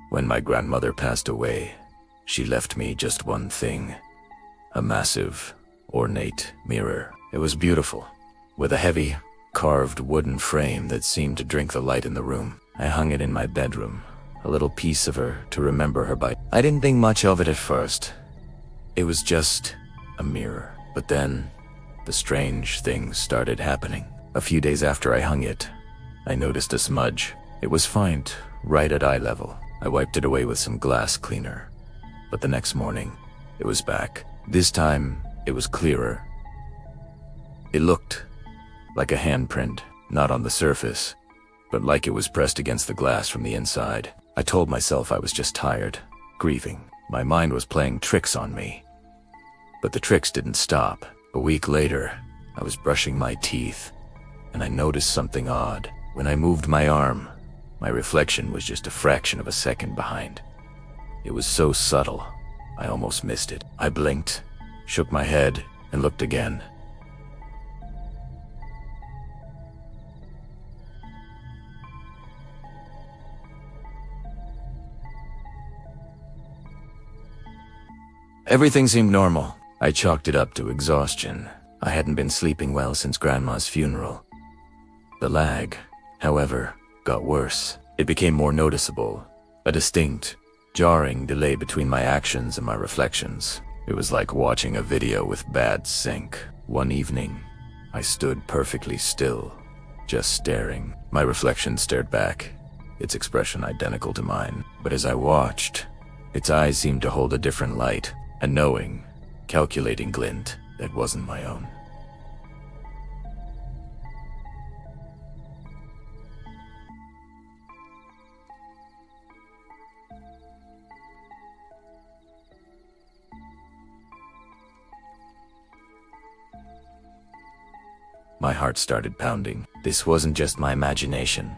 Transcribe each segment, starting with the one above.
When my grandmother passed away, she left me just one thing: a massive, ornate mirror. It was beautiful, with a heavy, carved wooden frame that seemed to drink the light in the room. I hung it in my bedroom, a little piece of her to remember her by. I didn't think much of it at first. It was just a mirror. But then, the strange things started happening. A few days after I hung it, I noticed a smudge. It was faint, right at eye level. I wiped it away with some glass cleaner. But the next morning, it was back. This time, it was clearer. It looked like a handprint, not on the surface, but like it was pressed against the glass from the inside. I told myself I was just tired, grieving. My mind was playing tricks on me. But the tricks didn't stop. A week later, I was brushing my teeth, and I noticed something odd. When I moved my arm, my reflection was just a fraction of a second behind. It was so subtle, I almost missed it. I blinked, shook my head, and looked again. Everything seemed normal. I chalked it up to exhaustion. I hadn't been sleeping well since Grandma's funeral. The lag, however, got worse. It became more noticeable, a distinct, jarring delay between my actions and my reflections. It was like watching a video with bad sync. One evening, I stood perfectly still, just staring. My reflection stared back, its expression identical to mine. But as I watched, its eyes seemed to hold a different light, a knowing, calculating glint that wasn't my own. My heart started pounding. This wasn't just my imagination.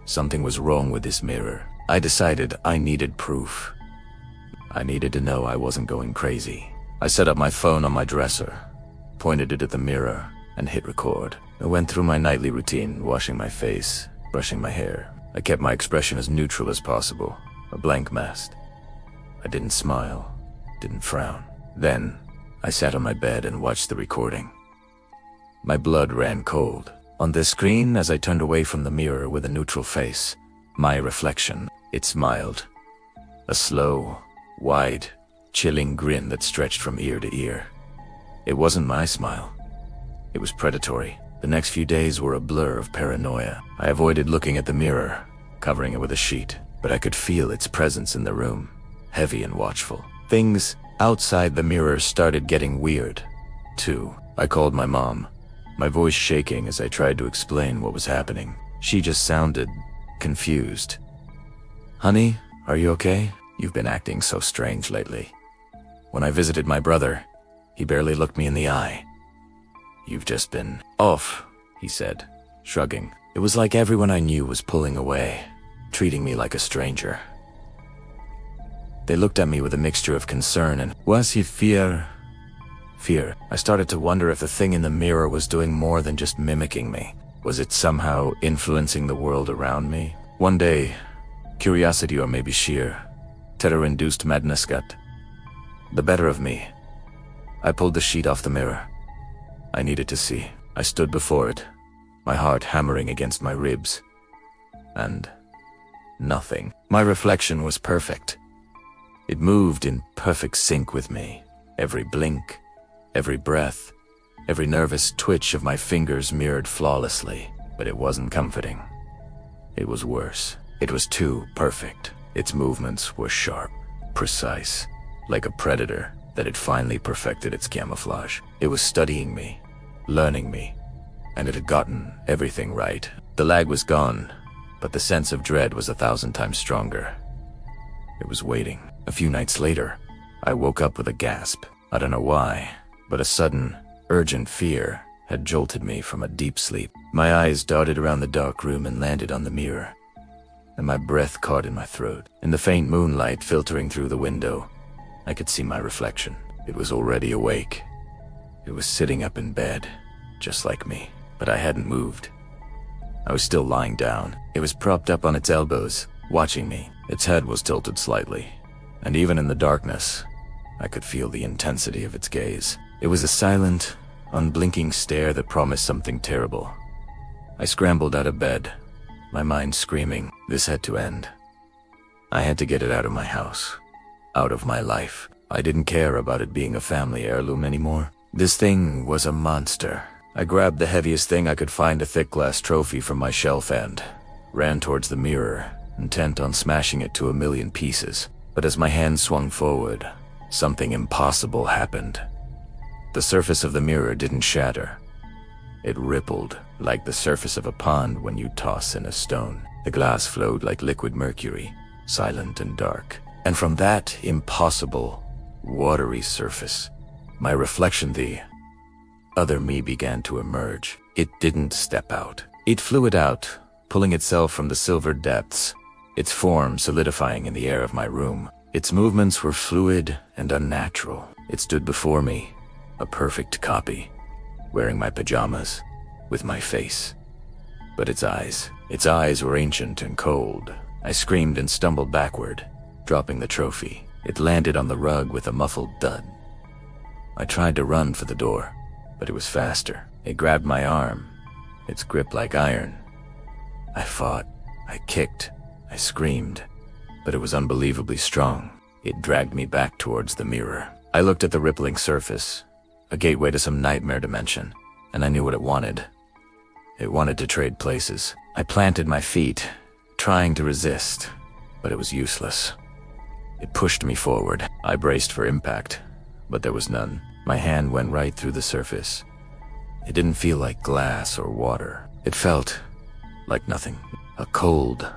Something was wrong with this mirror. I decided I needed proof. I needed to know I wasn't going crazy. I set up my phone on my dresser, pointed it at the mirror, and hit record. I went through my nightly routine, washing my face, brushing my hair. I kept my expression as neutral as possible, a blank mask. I didn't smile, didn't frown. Then, I sat on my bed and watched the recording. My blood ran cold. On the screen, as I turned away from the mirror with a neutral face, my reflection, it smiled. A slow, wide, chilling grin that stretched from ear to ear. It wasn't my smile. It was predatory. The next few days were a blur of paranoia. I avoided looking at the mirror, covering it with a sheet, but I could feel its presence in the room, heavy and watchful. Things outside the mirror started getting weird, too. I called my mom, my voice shaking as I tried to explain what was happening. She just sounded confused. "Honey, are you okay? You've been acting so strange lately." When I visited my brother, he barely looked me in the eye. "You've just been off," he said, shrugging. It was like everyone I knew was pulling away, treating me like a stranger. They looked at me with a mixture of concern and fear. I started to wonder if the thing in the mirror was doing more than just mimicking me. Was it somehow influencing the world around me? One day, curiosity or maybe sheer, terror-induced madness got the better of me. I pulled the sheet off the mirror. I needed to see. I stood before it, my heart hammering against my ribs. And nothing. My reflection was perfect. It moved in perfect sync with me. Every blink, every breath, every nervous twitch of my fingers mirrored flawlessly. But it wasn't comforting. It was worse. It was too perfect. Its movements were sharp, precise, like a predator that had finally perfected its camouflage. It was studying me, learning me, and it had gotten everything right. The lag was gone, but the sense of dread was 1,000 times stronger. It was waiting. A few nights later, I woke up with a gasp. I don't know why, but a sudden, urgent fear had jolted me from a deep sleep. My eyes darted around the dark room and landed on the mirror, and my breath caught in my throat. In the faint moonlight filtering through the window, I could see my reflection. It was already awake. It was sitting up in bed, just like me, but I hadn't moved. I was still lying down. It was propped up on its elbows, watching me. Its head was tilted slightly, and even in the darkness, I could feel the intensity of its gaze. It was a silent, unblinking stare that promised something terrible. I scrambled out of bed, my mind screaming, this had to end. I had to get it out of my house, out of my life. I didn't care about it being a family heirloom anymore. This thing was a monster. I grabbed the heaviest thing I could find, a thick glass trophy from my shelf, and ran towards the mirror, intent on smashing it to a million pieces. But as my hand swung forward, something impossible happened. The surface of the mirror didn't shatter. It rippled like the surface of a pond when you toss in a stone. The glass flowed like liquid mercury, silent and dark. And from that impossible, watery surface, my reflection, the other me, began to emerge. It didn't step out. It fluid out, pulling itself from the silver depths, its form solidifying in the air of my room. Its movements were fluid and unnatural. It stood before me, a perfect copy, wearing my pajamas, with my face. But its eyes were ancient and cold. I screamed and stumbled backward, dropping the trophy. It landed on the rug with a muffled thud. I tried to run for the door, but it was faster. It grabbed my arm, its grip like iron. I fought, I kicked, I screamed, but it was unbelievably strong. It dragged me back towards the mirror. I looked at the rippling surface, a gateway to some nightmare dimension, and I knew what it wanted. It wanted to trade places. I planted my feet, trying to resist, but it was useless. It pushed me forward. I braced for impact, but there was none. My hand went right through the surface. It didn't feel like glass or water. It felt like nothing. A cold,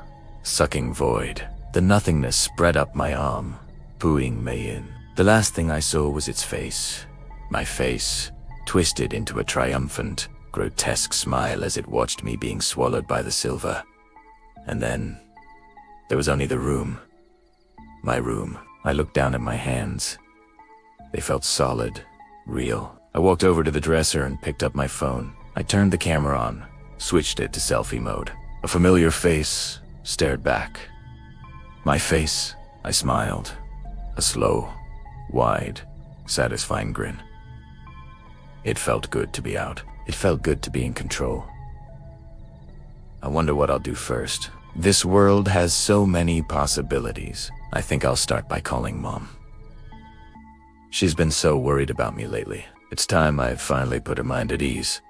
sucking void. The nothingness spread up my arm, pulling me in. The last thing I saw was its face. My face, twisted into a triumphant, grotesque smile as it watched me being swallowed by the silver. And then, there was only the room. My room. I looked down at my hands. They felt solid, real. I walked over to the dresser and picked up my phone. I turned the camera on, switched it to selfie mode. A familiar face stared back. My face, I smiled. A slow, wide, satisfying grin. It felt good to be out. It felt good to be in control. I wonder what I'll do first. This world has so many possibilities. I think I'll start by calling Mom. She's been so worried about me lately. It's time I finally put her mind at ease.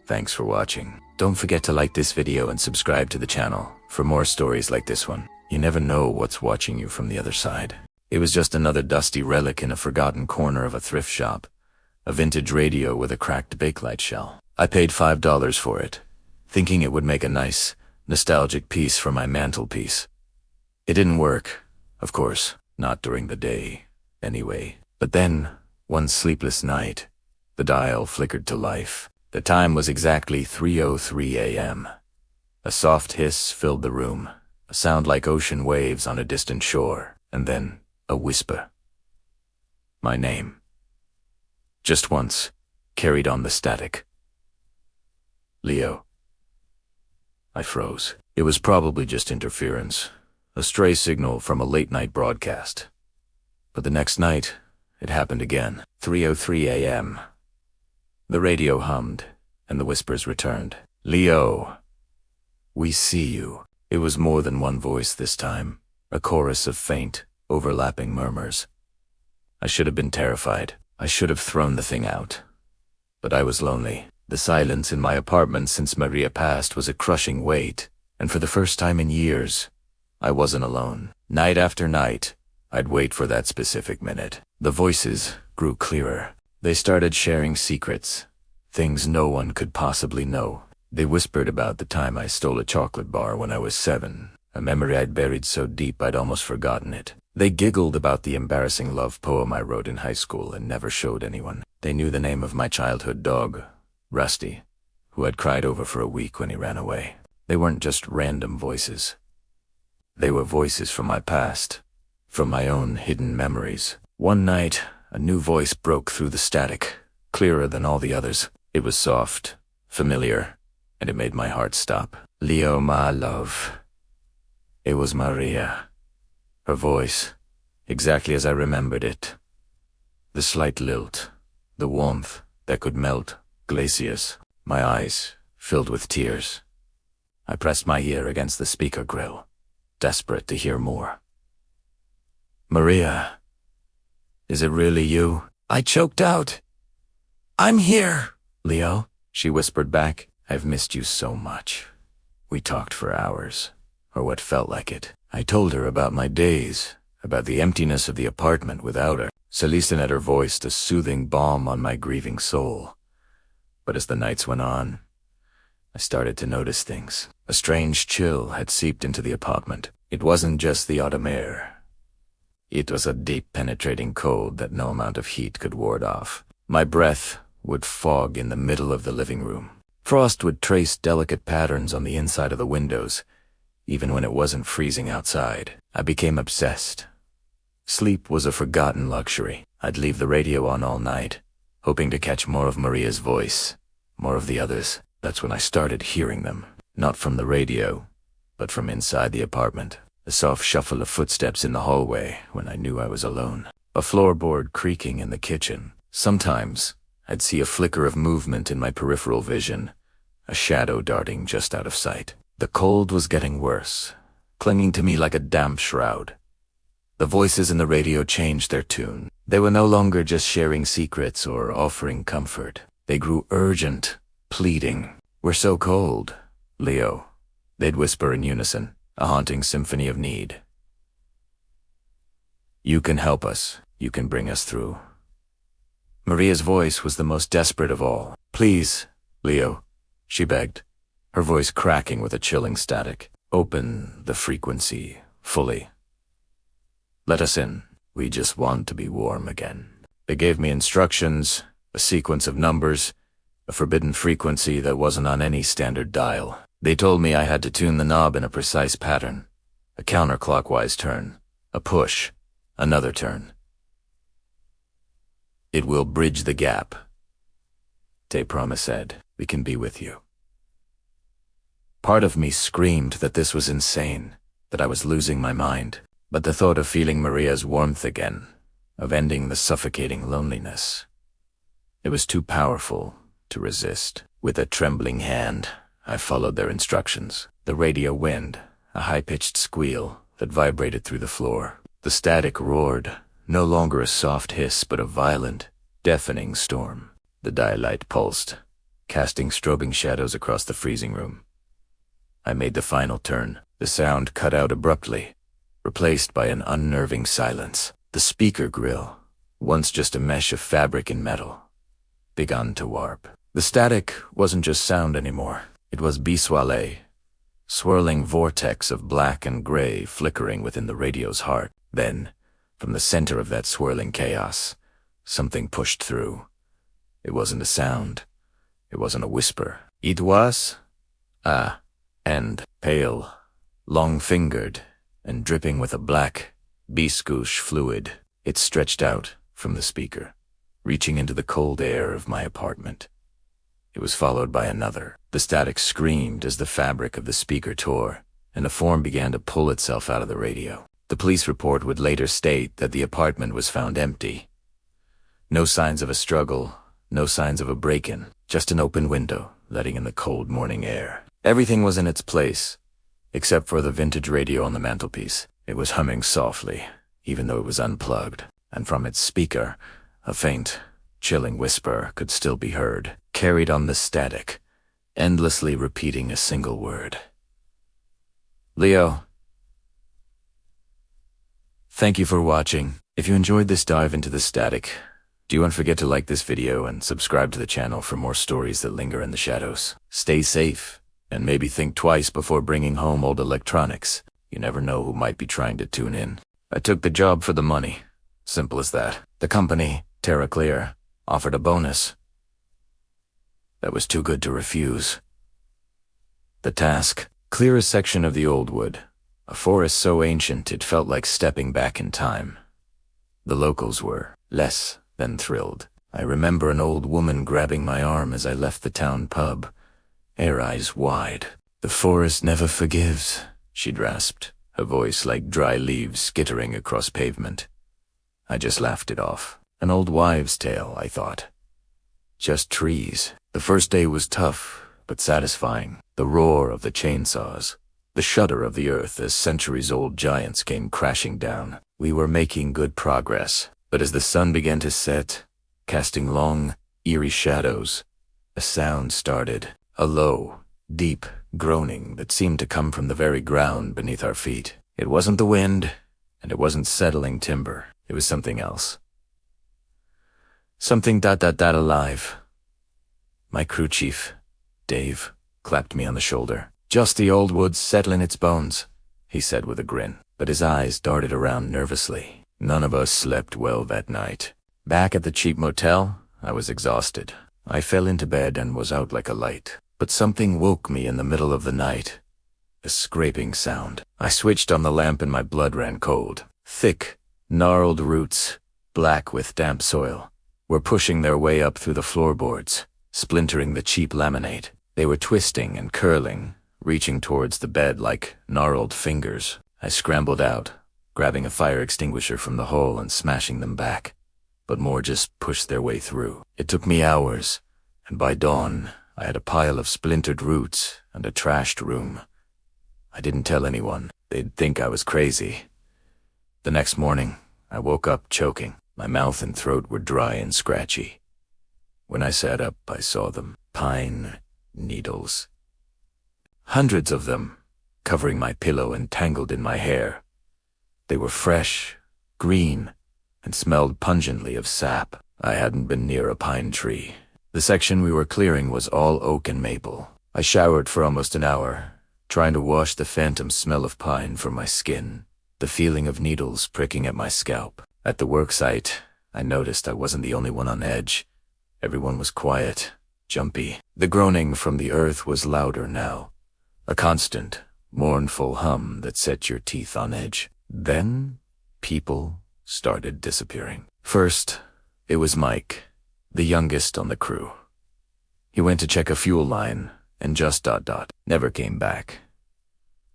Thanks for watching. Don't forget to like this video and subscribe to the channel for more stories like this one. You never know what's watching you from the other side. It was just another dusty relic in a forgotten corner of a thrift shop. A vintage radio with a cracked Bakelite shell. I paid $5 for it, thinking it would make a nice, nostalgic piece for my mantelpiece. It didn't work, of course, not during the day, anyway. But then, one sleepless night, the dial flickered to life. The time was exactly 3:03 a.m. A soft hiss filled the room, a sound like ocean waves on a distant shore, and then a whisper. My name. Just once, carried on the static. Leo. I froze. It was probably just interference, a stray signal from a late-night broadcast. But the next night, it happened again. 3:03 a.m. The radio hummed, and the whispers returned. Leo, we see you. It was more than one voice this time, a chorus of faint, overlapping murmurs. I should have been terrified. I should have thrown the thing out. But I was lonely. The silence in my apartment since Maria passed was a crushing weight, and for the first time in years, I wasn't alone. Night after night, I'd wait for that specific minute. The voices grew clearer. They started sharing secrets, things no one could possibly know. They whispered about the time I stole a chocolate bar when I was 7, a memory I'd buried so deep I'd almost forgotten it. They giggled about the embarrassing love poem I wrote in high school and never showed anyone. They knew the name of my childhood dog, Rusty, who I'd cried over for a week when he ran away. They weren't just random voices. They were voices from my past, from my own hidden memories. One night, a new voice broke through the static, clearer than all the others. It was soft, familiar, and it made my heart stop. Leo, my love. It was Maria. Her voice, exactly as I remembered it. The slight lilt, the warmth that could melt glaciers. My eyes filled with tears. I pressed my ear against the speaker grill, desperate to hear more. Maria, is it really you? I choked out. I'm here. Leo, she whispered back. I've missed you so much. We talked for hours, or what felt like it. I told her about my days, about the emptiness of the apartment without her. Celeste had her voice a soothing balm on my grieving soul. But as the nights went on, I started to notice things. A strange chill had seeped into the apartment. It wasn't just the autumn air. It was a deep, penetrating cold that no amount of heat could ward off. My breath would fog in the middle of the living room. Frost would trace delicate patterns on the inside of the windows, even when it wasn't freezing outside. I became obsessed. Sleep was a forgotten luxury. I'd leave the radio on all night, hoping to catch more of Maria's voice, more of the others. That's when I started hearing them, not from the radio, but from inside the apartment. A soft shuffle of footsteps in the hallway when I knew I was alone. A floorboard creaking in the kitchen. Sometimes I'd see a flicker of movement in my peripheral vision, a shadow darting just out of sight. The cold was getting worse, clinging to me like a damp shroud. The voices in the radio changed their tune. They were no longer just sharing secrets or offering comfort. They grew urgent, pleading. We're so cold, Leo. They'd whisper in unison, a haunting symphony of need. You can help us. You can bring us through. Maria's voice was the most desperate of all. Please, Leo, she begged, her voice cracking with a chilling static. Open the frequency fully. Let us in. We just want to be warm again. They gave me instructions, a sequence of numbers, a forbidden frequency that wasn't on any standard dial. They told me I had to tune the knob in a precise pattern. A counterclockwise turn, a push, another turn. It will bridge the gap. Te Promise said, we can be with you. Part of me screamed that this was insane, that I was losing my mind. But the thought of feeling Maria's warmth again, of ending the suffocating loneliness, it was too powerful to resist. With a trembling hand, I followed their instructions. The radio wind, a high-pitched squeal that vibrated through the floor. The static roared, no longer a soft hiss but a violent, deafening storm. The dial-light pulsed, casting strobing shadows across the freezing room. I made the final turn. The sound cut out abruptly, replaced by an unnerving silence. The speaker grill, once just a mesh of fabric and metal, begun to warp. The static wasn't just sound anymore. It was biswale, swirling vortex of black and gray flickering within the radio's heart. Then, from the center of that swirling chaos, something pushed through. It wasn't a sound. It wasn't a whisper. It was and pale, long-fingered, and dripping with a black, biscuche fluid. It stretched out from the speaker, reaching into the cold air of my apartment. It was followed by another. The static screamed as the fabric of the speaker tore, and a form began to pull itself out of the radio. The police report would later state that the apartment was found empty. No signs of a struggle, no signs of a break-in, just an open window letting in the cold morning air. Everything was in its place, except for the vintage radio on the mantelpiece. It was humming softly, even though it was unplugged, and from its speaker, a faint, chilling whisper could still be heard, carried on the static, endlessly repeating a single word. Leo, thank you for watching. If you enjoyed this dive into the static, don't forget to like this video and subscribe to the channel for more stories that linger in the shadows. Stay safe, and maybe think twice before bringing home old electronics. You never know who might be trying to tune in. I took the job for the money. Simple as that. The company, TerraClear, offered a bonus. That was too good to refuse. The task, clear a section of the old wood, a forest so ancient it felt like stepping back in time. The locals were less than thrilled. I remember an old woman grabbing my arm as I left the town pub, her eyes wide. The forest never forgives, she'd rasped, her voice like dry leaves skittering across pavement. I just laughed it off. An old wives' tale, I thought. Just trees. The first day was tough, but satisfying. The roar of the chainsaws, the shudder of the earth as centuries-old giants came crashing down. We were making good progress, but as the sun began to set, casting long, eerie shadows, a sound started. A low, deep groaning that seemed to come from the very ground beneath our feet. It wasn't the wind, and it wasn't settling timber. It was something else. Something alive. My crew chief, Dave, clapped me on the shoulder. "Just the old woods settling its bones," he said with a grin, but his eyes darted around nervously. None of us slept well that night. Back at the cheap motel, I was exhausted. I fell into bed and was out like a light. But something woke me in the middle of the night. A scraping sound. I switched on the lamp and my blood ran cold. Thick, gnarled roots, black with damp soil, were pushing their way up through the floorboards, splintering the cheap laminate. They were twisting and curling, reaching towards the bed like gnarled fingers. I scrambled out, grabbing a fire extinguisher from the hole and smashing them back. But more just pushed their way through. It took me hours, and by dawn, I had a pile of splintered roots and a trashed room. I didn't tell anyone. They'd think I was crazy. The next morning, I woke up choking. My mouth and throat were dry and scratchy. When I sat up, I saw them. Pine needles. Hundreds of them, covering my pillow and tangled in my hair. They were fresh, green, and smelled pungently of sap. I hadn't been near a pine tree. The section we were clearing was all oak and maple. I showered for almost an hour, trying to wash the phantom smell of pine from my skin, the feeling of needles pricking at my scalp. At the worksite, I noticed I wasn't the only one on edge. Everyone was quiet, jumpy. The groaning from the earth was louder now, a constant, mournful hum that set your teeth on edge. Then, people started disappearing. First, it was Mike, the youngest on the crew. He went to check a fuel line and just never came back.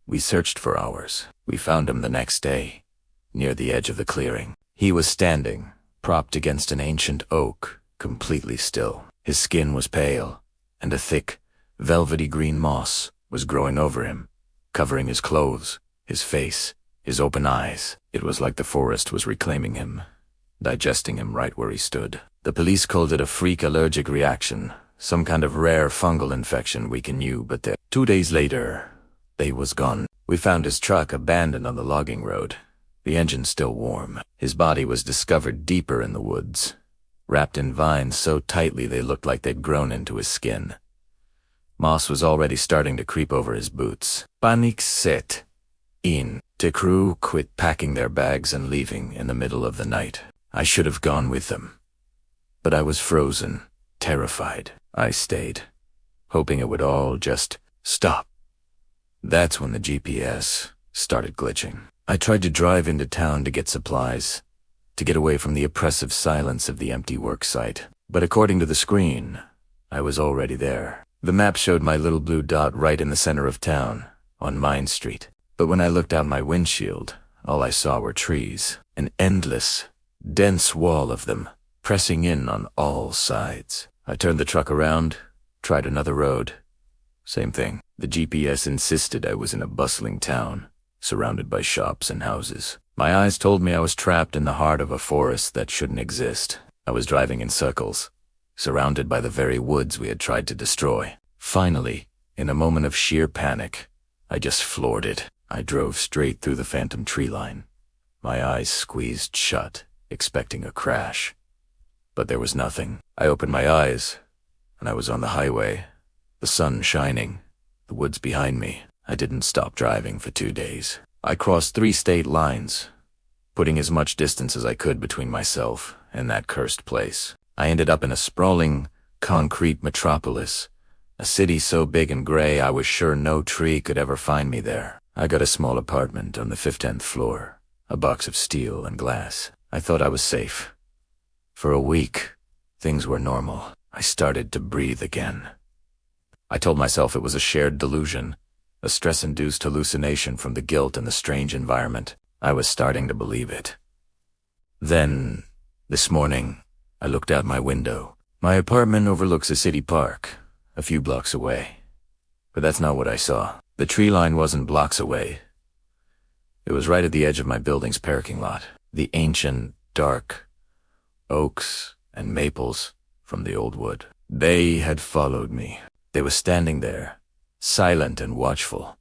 We searched for hours. We found him the next day, near the edge of the clearing. He was standing, propped against an ancient oak, completely still. His skin was pale, and a thick, velvety green moss was growing over him, covering his clothes, his face, his open eyes. It was like the forest was reclaiming him, digesting him right where he stood. The police called it a freak allergic reaction, some kind of rare fungal infection we knew, but 2 days later, they was gone. We found his truck abandoned on the logging road, the engine still warm. His body was discovered deeper in the woods, wrapped in vines so tightly they looked like they'd grown into his skin. Moss was already starting to creep over his boots. Panic set in. The crew quit packing their bags and leaving in the middle of the night. I should have gone with them. But I was frozen, terrified. I stayed, hoping it would all just stop. That's when the GPS started glitching. I tried to drive into town to get supplies, to get away from the oppressive silence of the empty work site. But according to the screen, I was already there. The map showed my little blue dot right in the center of town, on Mine Street. But when I looked out my windshield, all I saw were trees, an endless, dense wall of them, pressing in on all sides. I turned the truck around, tried another road. Same thing. The GPS insisted I was in a bustling town, surrounded by shops and houses. My eyes told me I was trapped in the heart of a forest that shouldn't exist. I was driving in circles, surrounded by the very woods we had tried to destroy. Finally, in a moment of sheer panic, I just floored it. I drove straight through the phantom tree line, my eyes squeezed shut, expecting a crash. But there was nothing. I opened my eyes, and I was on the highway, the sun shining, the woods behind me. I didn't stop driving for 2 days. I crossed 3 state lines, putting as much distance as I could between myself and that cursed place. I ended up in a sprawling, concrete metropolis, a city so big and gray I was sure no tree could ever find me there. I got a small apartment on the 15th floor, a box of steel and glass. I thought I was safe. For a week, things were normal. I started to breathe again. I told myself it was a shared delusion, A stress-induced hallucination from the guilt and the strange environment. I was starting to believe it. Then, this morning, I looked out my window. My apartment overlooks a city park, a few blocks away. But that's not what I saw. The tree line wasn't blocks away. It was right at the edge of my building's parking lot. The ancient, dark oaks and maples from the old wood. They had followed me. They were standing there, silent and watchful,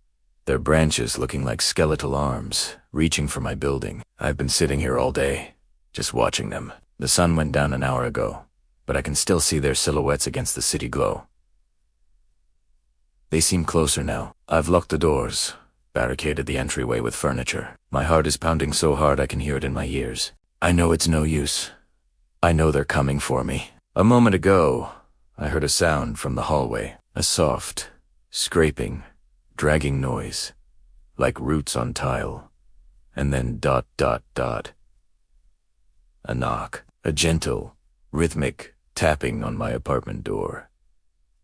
their branches looking like skeletal arms, reaching for my building. I've been sitting here all day, just watching them. The sun went down an hour ago, but I can still see their silhouettes against the city glow. They seem closer now. I've locked the doors, barricaded the entryway with furniture. My heart is pounding so hard I can hear it in my ears. I know it's no use. I know they're coming for me. A moment ago, I heard a sound from the hallway. A soft, scraping, dragging noise, like roots on tile. And then ... A knock. A gentle, rhythmic tapping on my apartment door.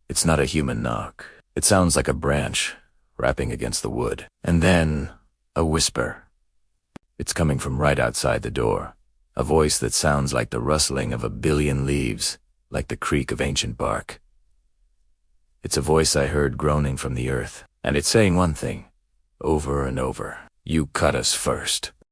It's not a human knock. It sounds like a branch rapping against the wood. And then, a whisper. It's coming from right outside the door. A voice that sounds like the rustling of a billion leaves, like the creak of ancient bark. It's a voice I heard groaning from the earth, and it's saying one thing, over and over. You cut us first.